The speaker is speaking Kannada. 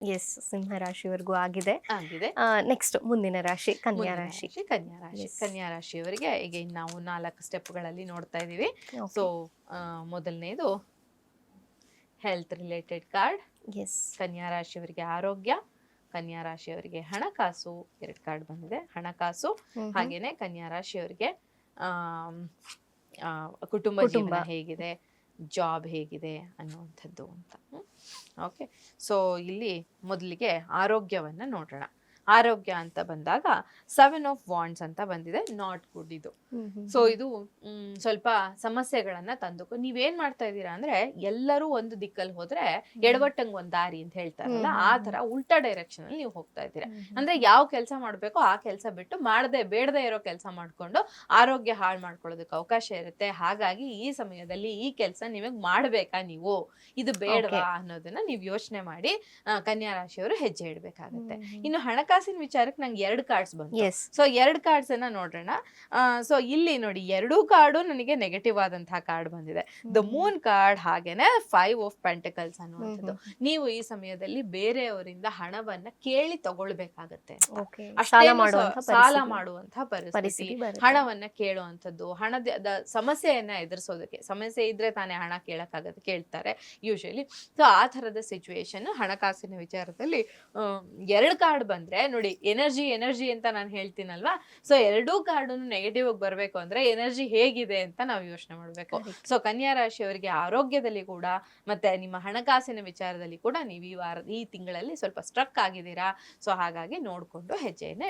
ಎಸ್, ಸಿಂಹ ರಾಶಿವರೆಗೂ ಆಗಿದೆ. ಆಗಿದೆ. ನೆಕ್ಸ್ಟ್ ಮುಂದಿನ ರಾಶಿ ಕನ್ಯಾ ಮುಂದಿನ ರಾಶಿ. ರಾಶಿ ಕನ್ಯಾ ರಾಶಿ. ಎಸ್. ಕನ್ಯಾ ರಾಶಿಯವರಿಗೆ ಈಗ ಇನ್ನು ನಾವು 4 ಸ್ಟೆಪ್ಗಳಲ್ಲಿ ನೋಡ್ತಾ ಇದೀವಿ. So okay. ಮೊದಲನೇದು ಹೆಲ್ತ್ ರಿಲೇಟೆಡ್ ಕಾರ್ಡ್. ಎಸ್. ಕನ್ಯಾ ರಾಶಿಯವರಿಗೆ ಆರೋಗ್ಯ, ಕನ್ಯಾ ರಾಶಿಯವರಿಗೆ ಹಣಕಾಸು, 2 ಕಾರ್ಡ್ ಬಂದಿದೆ. ಹಣಕಾಸು ಹಾಗೇನೆ ಕನ್ಯಾ ರಾಶಿಯವರಿಗೆ ಕುಟುಂಬ ಜೀವನ ಹೇಗಿದೆ, ಜಾಬ್ ಹೇಗಿದೆ ಅನ್ನುವಂಥದ್ದು ಅಂತ. ಓಕೆ, ಸೊ ಇಲ್ಲಿ ಮೊದಲಿಗೆ ಆರೋಗ್ಯವನ್ನ ನೋಡೋಣ. ಆರೋಗ್ಯ ಅಂತ ಬಂದಾಗ 7 ಆಫ್ ವಾಂಡ್ಸ್ ಅಂತ ಬಂದಿದೆ. ನಾಟ್ ಗುಡ್ ಇದು. ಸೊ ಇದು ಸ್ವಲ್ಪ ಸಮಸ್ಯೆಗಳನ್ನ ತಂದು ನೀವೇನ್ ಮಾಡ್ತಾ ಇದ್ದೀರಾ ಅಂದ್ರೆ, ಎಲ್ಲರೂ ಒಂದು ದಿಕ್ಕಲ್ಲಿ ಹೋದ್ರೆ ಎಡವಟ್ಟಂಗ್ ಒಂದ್ ದಾರಿ ಅಂತ ಹೇಳ್ತಾರಲ್ಲ, ಆ ತರ ಉಲ್ಟಾ ಡೈರೆಕ್ಷನ್ ಅಲ್ಲಿ ನೀವು ಹೋಗ್ತಾ ಇದ್ದೀರಾ. ಅಂದ್ರೆ ಯಾವ ಕೆಲಸ ಮಾಡ್ಬೇಕೋ ಆ ಕೆಲಸ ಬಿಟ್ಟು ಬೇಡದೇ ಇರೋ ಕೆಲಸ ಮಾಡ್ಕೊಂಡು ಆರೋಗ್ಯ ಹಾಳು ಮಾಡ್ಕೊಳ್ಳೋದಕ್ಕೆ ಅವಕಾಶ ಇರುತ್ತೆ. ಹಾಗಾಗಿ ಈ ಸಮಯದಲ್ಲಿ ಈ ಕೆಲಸ ನಿಮಗ್ ಮಾಡ್ಬೇಕಾ, ನೀವು ಇದು ಬೇಡವಾ ಅನ್ನೋದನ್ನ ನೀವು ಯೋಚನೆ ಮಾಡಿ ಕನ್ಯಾ ರಾಶಿಯವರು ಹೆಜ್ಜೆ ಇಡ್ಬೇಕಾಗತ್ತೆ. ಇನ್ನು ಹಣಕಾಸಿನ ವಿಚಾರಕ್ಕೆ ನಂಗೆ 2 ಕಾರ್ಡ್ಸ್ ಬಂತು. ಸೊ 2 ಕಾರ್ಡ್ಸ್ ಅನ್ನ ನೋಡೋಣ. ಸೊ ಇಲ್ಲಿ ನೋಡಿ, 2 ಕಾರ್ಡು ನನಗೆ ನೆಗೆಟಿವ್ ಆದಂತಹ ಕಾರ್ಡ್ ಬಂದಿದೆ. ದ ಮೂನ್ ಕಾರ್ಡ್ ಹಾಗೇನೆ 5 ಆಫ್ ಪೆಂಟಕಲ್ಸ್ ಅನ್ನುವಂಥದ್ದು. ನೀವು ಈ ಸಮಯದಲ್ಲಿ ಬೇರೆಯವರಿಂದ ಹಣವನ್ನ ಕೇಳಿ ತಗೊಳ್ಬೇಕಾಗತ್ತೆ. ಸಾಲ ಮಾಡುವಂತಹ ಪರಿಸ್ಥಿತಿ, ಹಣವನ್ನ ಕೇಳುವಂಥದ್ದು, ಹಣದ ಸಮಸ್ಯೆಯನ್ನ ಎದುರಿಸೋದಕ್ಕೆ. ಸಮಸ್ಯೆ ಇದ್ರೆ ತಾನೇ ಹಣ ಕೇಳ್ತಾರೆ ಯೂಶಲಿ. ಸೊ ಆ ತರದ ಸಿಚುವೇಶನ್ ಹಣಕಾಸಿನ ವಿಚಾರದಲ್ಲಿ 2 ಕಾರ್ಡ್ ಬಂದ್ರೆ ನೋಡಿ, ಎನರ್ಜಿ ಅಂತ ನಾನು ಹೇಳ್ತೀನಲ್ವಾ. ಸೊ 2 ಕಾರ್ಡ್ ನೆಗೆಟಿವ್ ಆಗಿ ಬರ್ಬೇಕು ಅಂದ್ರೆ ಎನರ್ಜಿ ಹೇಗಿದೆ ಅಂತ ನಾವು ಯೋಚನೆ ಮಾಡ್ಬೇಕು. ಸೊ ಕನ್ಯಾ ರಾಶಿಯವರಿಗೆ ಆರೋಗ್ಯದಲ್ಲಿ ಕೂಡ ಮತ್ತೆ ನಿಮ್ಮ ಹಣಕಾಸಿನ ವಿಚಾರದಲ್ಲಿ ಕೂಡ ನೀವು ಈ ತಿಂಗಳಲ್ಲಿ ಸ್ವಲ್ಪ ಸ್ಟ್ರಕ್ ಆಗಿದ್ದೀರಾ. ಸೊ ಹಾಗಾಗಿ ನೋಡ್ಕೊಂಡು ಹೆಜ್ಜೆಯನ್ನ